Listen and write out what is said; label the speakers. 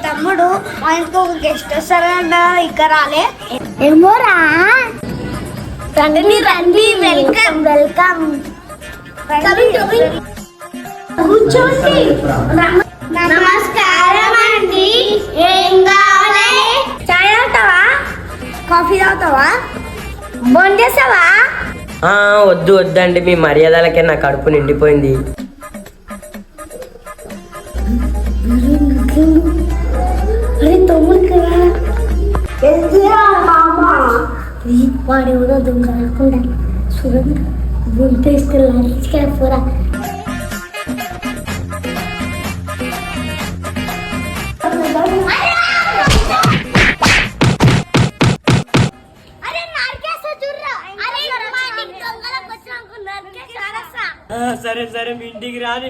Speaker 1: తమ్ముడు మా ఇంటికి ఒక గెస్ట్ వస్తారంట, ఇక్కడ రాలే.
Speaker 2: ఏమోరా,
Speaker 1: రండి రండి, వెల్కమ్ వెల్కమ్. కూర్చోండి. నమస్కారం అండి. ఏం కావాలి? చాయ్ తాగుతావా? కాఫీ తాగుతావా? ఫోన్ చేసావా?
Speaker 3: వద్దు వద్దండి, మీ మర్యాదలకే నా కడుపు నిండిపోయింది.
Speaker 2: వాడు ఎవరో దొంగ రాకుండా చూడండి, గుంటేసుకెళ్ళారా.
Speaker 3: సరే సరే, మీ ఇంటికి రాని